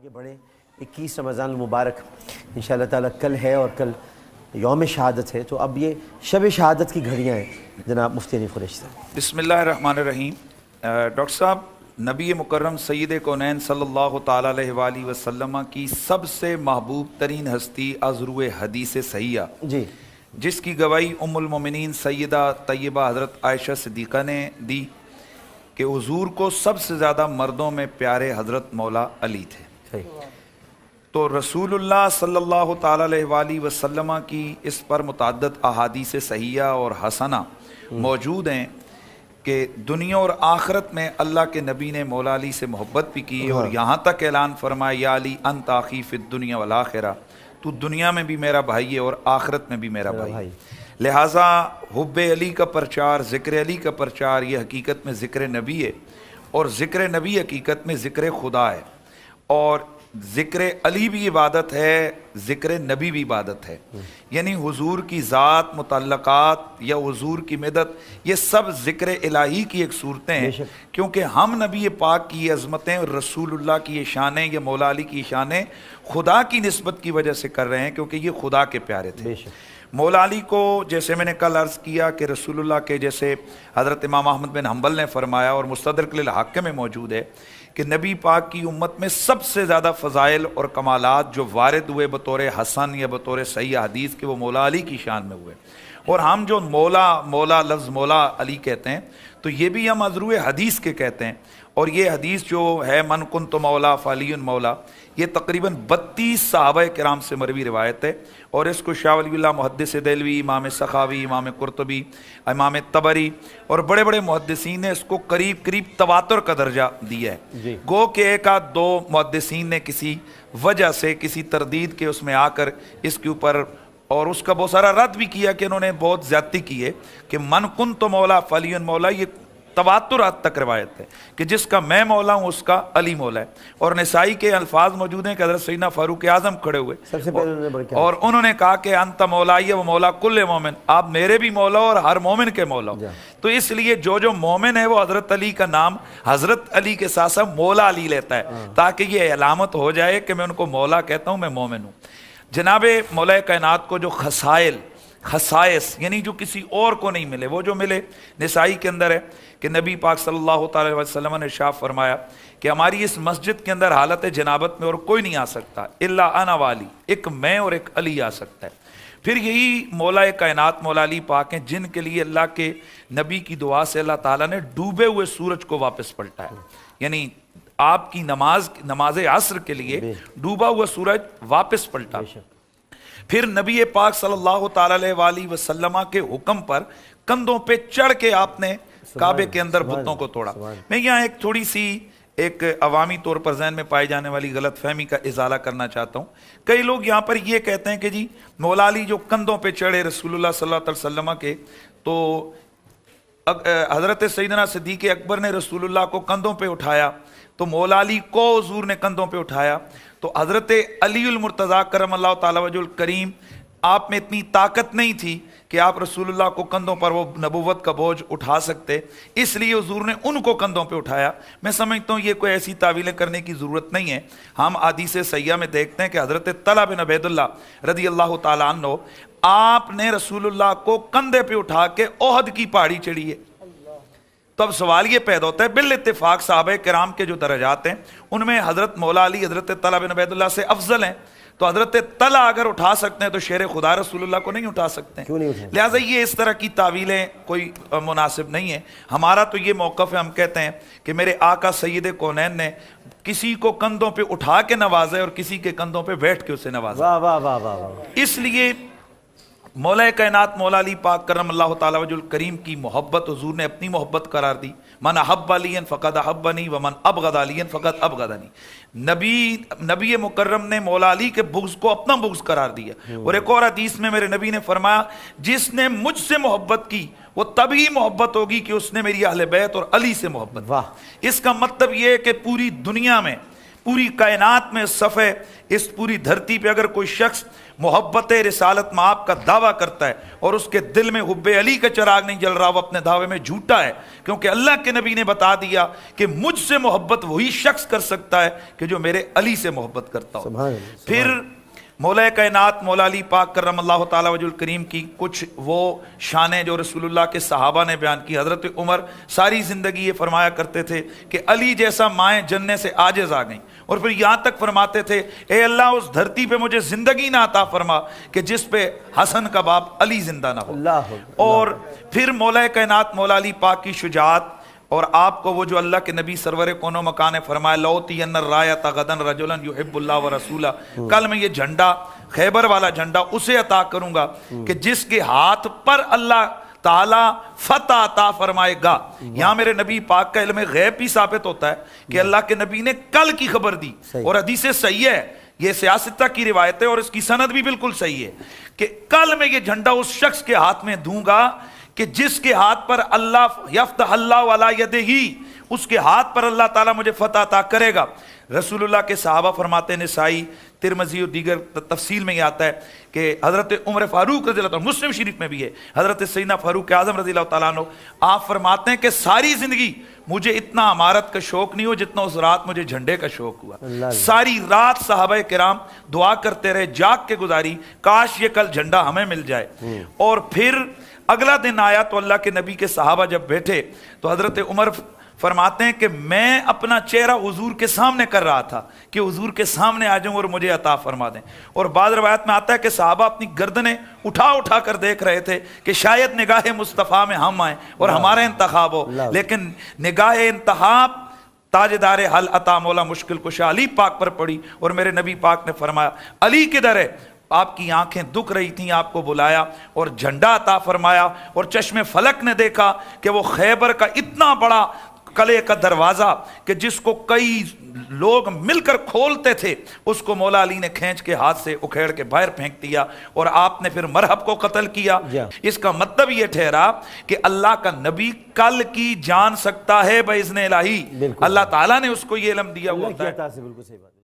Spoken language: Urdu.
آگے بڑھیں 21 رمضان المبارک انشاءاللہ تعالیٰ کل ہے اور کل یوم شہادت ہے، تو اب یہ شب شہادت کی گھڑیاں ہیں جناب مفتی حنیف قریشی صاحب۔ بسم اللہ الرحمن الرحیم۔ ڈاکٹر صاحب، نبی مکرم سید کونین صلی اللہ تعالیٰ علیہ وآلہ وسلم کی سب سے محبوب ترین ہستی از روئے حدیث صحیحہ جی، جس کی گواہی ام المومنین سیدہ طیبہ حضرت عائشہ صدیقہ نے دی کہ حضور کو سب سے زیادہ مردوں میں پیارے حضرت مولا علی تھے، صحیح، تو رسول اللہ صلی اللہ تعالیٰ علیہ وآلہ وسلم کی اس پر متعدد احادیث صحیحہ اور حسنہ موجود ہیں کہ دنیا اور آخرت میں اللہ کے نبی نے مولا علی سے محبت بھی کی اور یہاں تک اعلان فرمایا یا علی انت اخی فی الدنیا والآخرہ، تو دنیا میں بھی میرا بھائی ہے اور آخرت میں بھی میرا بھائی۔ لہٰذا حب علی کا پرچار، ذکر علی کا پرچار، یہ حقیقت میں ذکر نبی ہے اور ذکر نبی حقیقت میں ذکر خدا ہے، اور ذکر علی بھی عبادت ہے، ذکر نبی بھی عبادت ہے، یعنی حضور کی ذات، متعلقات یا حضور کی مدد، یہ سب ذکر الہی کی ایک صورتیں ہیں، کیونکہ ہم نبی پاک کی عظمتیں اور رسول اللہ کی یہ شانیں یا مولا علی کی شانیں خدا کی نسبت کی وجہ سے کر رہے ہیں، کیونکہ یہ خدا کے پیارے تھے۔ مولا علی کو جیسے میں نے کل عرض کیا کہ رسول اللہ کے جیسے حضرت امام احمد بن حنبل نے فرمایا اور مستدرک للحاکم میں موجود ہے کہ نبی پاک کی امت میں سب سے زیادہ فضائل اور کمالات جو وارد ہوئے بطور حسن یا بطور صحیح حدیث کے وہ مولا علی کی شان میں ہوئے، اور ہم جو مولا لفظ مولا علی کہتے ہیں تو یہ بھی ہم عذرو حدیث کے کہتے ہیں، اور یہ حدیث جو ہے من کنت مولا فعلی مولا، یہ تقریباً 32 صحابہ کرام سے مروی روایت ہے، اور اس کو شاہ ولی اللہ محدث دہلوی، امام سخاوی، امام قرطبی، امام طبری اور بڑے بڑے محدثین نے اس کو قریب تواتر کا درجہ دیا ہے۔ گو کہ ایک آدھ دو محدثین نے کسی وجہ سے کسی تردید کے اس میں آ کر اس کے اوپر اور اس کا بہت سارا رد بھی کیا کہ انہوں نے بہت زیادتی کی ہے کہ من کنت مولا فعلی مولا، یہ تواتر حد تک روایت ہے کہ جس کا میں مولا ہوں اس کا علی مولا ہے، اور نسائی کے الفاظ موجود ہیں کہ حضرت سیدنا فاروق اعظم کھڑے ہوئے سب سے پہلے اور انہوں نے کہا کہ انت مولائی و مولا کل مومن، آپ میرے بھی مولا اور ہر مومن کے مولا ہو، تو اس لیے جو مومن ہے وہ حضرت علی کا نام حضرت علی کے ساتھ ساتھ مولا علی لیتا ہے تاکہ یہ علامت ہو جائے کہ میں ان کو مولا کہتا ہوں، میں مومن ہوں۔ جناب مولا کائنات کو جو خصائص یعنی جو کسی اور کو نہیں ملے، وہ جو ملے نسائی کے اندر ہے کہ نبی پاک صلی اللہ تعالی وسلم نے ارشاد فرمایا کہ ہماری اس مسجد کے اندر حالت جنابت میں اور کوئی نہیں آ سکتا الا انا والی، ایک میں اور ایک علی آ سکتا ہے۔ پھر یہی مولا کائنات مولا علی پاک ہیں جن کے لیے اللہ کے نبی کی دعا سے اللہ تعالیٰ نے ڈوبے ہوئے سورج کو واپس پلٹا ہے، یعنی آپ کی نماز عصر کے لیے ڈوبا ہوا سورج واپس پلٹا۔ پھر نبی پاک صلی اللہ تعالی علیہ وآلہ وسلم کے حکم پر کندھوں پہ چڑھ کے آپ نے کعبے کے اندر بتوں کو توڑا۔ میں یہاں ایک تھوڑی سی ایک عوامی طور پر ذہن میں پائی جانے والی غلط فہمی کا ازالہ کرنا چاہتا ہوں۔ کئی لوگ یہاں پر یہ کہتے ہیں کہ جی مولا علی جو کندھوں پہ چڑھے رسول اللہ صلی اللہ علیہ وسلم کے، تو حضرت سیدنا صدیق اکبر نے رسول اللہ کو کندھوں پہ اٹھایا تو مولا علی کو حضور نے کندھوں پہ اٹھایا، تو حضرت علی المرتضیٰ کرم اللہ تعالی وجہ الکریم آپ میں اتنی طاقت نہیں تھی کہ آپ رسول اللہ کو کندھوں پر وہ نبوت کا بوجھ اٹھا سکتے، اس لیے حضور نے ان کو کندھوں پہ اٹھایا۔ میں سمجھتا ہوں یہ کوئی ایسی تعویلیں کرنے کی ضرورت نہیں ہے۔ ہم حدیث صحیحہ میں دیکھتے ہیں کہ حضرت طلحہ بن عبید اللہ رضی اللہ تعالیٰ عنہ، آپ نے رسول اللہ کو کندھے پہ اٹھا کے احد کی پہاڑی چڑھی ہے۔ تو اب سوال یہ پیدا ہوتا ہے، بالاتفاق صحابہ کرام کے جو درجات ہیں ان میں حضرت مولا علی حضرت طلحہ بن عبید اللہ سے افضل ہیں، تو حضرت طلحہ اگر اٹھا سکتے ہیں تو شیر خدا رسول اللہ کو نہیں اٹھا سکتے ہیں، لہٰذا یہ اس طرح کی تعویلیں کوئی مناسب نہیں ہیں۔ ہمارا تو یہ موقف ہے، ہم کہتے ہیں کہ میرے آقا سید کونین نے کسی کو کندھوں پہ اٹھا کے نوازا اور کسی کے کندھوں پہ بیٹھ کے اسے نوازا، اس لیے مولا کائنات مولا علی پاک کرم اللہ تعالی وجہ الکریم کی محبت حضور نے اپنی محبت قرار دی۔ من احب علی فقد احبنی ومن ابغض علی فقد ابغضنی، نبی مکرم نے مولا علی کے بغض کو اپنا بغض قرار دیا، اور ایک اور حدیث میں میرے نبی نے فرمایا جس نے مجھ سے محبت کی وہ تبھی محبت ہوگی کہ اس نے میری اہل بیت اور علی سے محبت۔ اس کا مطلب یہ ہے کہ پوری دنیا میں پوری کائنات میں صفحے اس پوری دھرتی پہ اگر کوئی شخص محبت رسالت مآب کا دعویٰ کرتا ہے اور اس کے دل میں حب علی کا چراغ نہیں جل رہا، وہ اپنے دعوے میں جھوٹا ہے، کیونکہ اللہ کے نبی نے بتا دیا کہ مجھ سے محبت وہی شخص کر سکتا ہے کہ جو میرے علی سے محبت کرتا ہو۔ پھر مولا کائنات مولا علی پاک کرم اللہ تعالیٰ وجہ الکریم کی کچھ وہ شانیں جو رسول اللہ کے صحابہ نے بیان کی۔ حضرت عمر ساری زندگی یہ فرمایا کرتے تھے کہ علی جیسا مائیں جننے سے عاجز آ گئیں، اور پھر یہاں تک فرماتے تھے اے اللہ اس دھرتی پہ مجھے زندگی نہ عطا فرما کہ جس پہ حسن کا باپ علی زندہ نہ ہو۔ اور پھر مولا کائنات مولا علی پاک کی شجاعت، اور آپ کو وہ جو اللہ کے نبی سرور کون و مکان نے فرمایا لَأُوتِيَنَّ الرَّایَةَ غَدًا رَجُلًا يُحِبُّ اللَّهَ وَرَسُولَهُ، کل میں یہ جھنڈا خیبر والا جھنڈا اسے عطا کروں گا کہ جس کے ہاتھ پر اللہ تعالیٰ فتح عطا فرمائے گا۔ یہاں میرے نبی پاک کا علم غیب بھی ثابت ہوتا ہے کہ اللہ کے نبی نے کل کی خبر دی، اور حدیث صحیح ہے، یہ سیاستہ کی روایت ہے اور اس کی سند بھی بالکل صحیح ہے کہ کل میں یہ جھنڈا اس شخص کے ہاتھ میں دوں گا کہ جس کے ہاتھ پر اللہ یفتح اللہ علی یدہ، اس کے ہاتھ پر اللہ تعالیٰ مجھے فتح عطا کرے گا۔ رسول اللہ کے صحابہ فرماتے ہیں، نسائی ترمذی اور دیگر تفصیل میں یہ آتا ہے کہ حضرت عمر فاروق رضی اللہ عنہ، مسلم شریف میں بھی ہے، حضرت سیدنا فاروق اعظم رضی اللہ تعالیٰ عنہ، آپ فرماتے ہیں کہ ساری زندگی مجھے اتنا عمارت کا شوق نہیں ہو جتنا اس رات مجھے جھنڈے کا شوق ہوا۔ ساری رات صحابہ کرام دعا کرتے رہے، جاگ کے گزاری، کاش یہ کل جھنڈا ہمیں مل جائے۔ اور پھر اگلا دن آیا تو اللہ کے نبی کے صحابہ جب بیٹھے تو حضرت عمر فرماتے ہیں کہ میں اپنا چہرہ حضور کے سامنے کر رہا تھا کہ حضور کے سامنے آ جاؤں اور مجھے عطا فرما دیں۔ اور بعض روایت میں آتا ہے کہ صحابہ اپنی گردنیں اٹھا اٹھا کر دیکھ رہے تھے کہ شاید نگاہ مصطفیٰ میں ہم آئیں اور ہمارا انتخاب ہو، لیکن نگاہ انتخاب تاجدار حل عطا مولا مشکل کشا علی پاک پر پڑی، اور میرے نبی پاک نے فرمایا علی کدھر ہے؟ آپ کی آنکھیں دکھ رہی تھیں، آپ کو بلایا اور جھنڈا عطا فرمایا، اور چشم فلک نے دیکھا کہ وہ خیبر کا اتنا بڑا قلعے کا دروازہ کہ جس کو کئی لوگ مل کر کھولتے تھے، اس کو مولا علی نے کھینچ کے ہاتھ سے اکھیڑ کے باہر پھینک دیا، اور آپ نے پھر مرحب کو قتل کیا۔ اس کا مطلب یہ ٹھہرا کہ اللہ کا نبی کل کی جان سکتا ہے باذن الہی، اللہ تعالیٰ نے اس کو یہ علم دیا ہوا ہے۔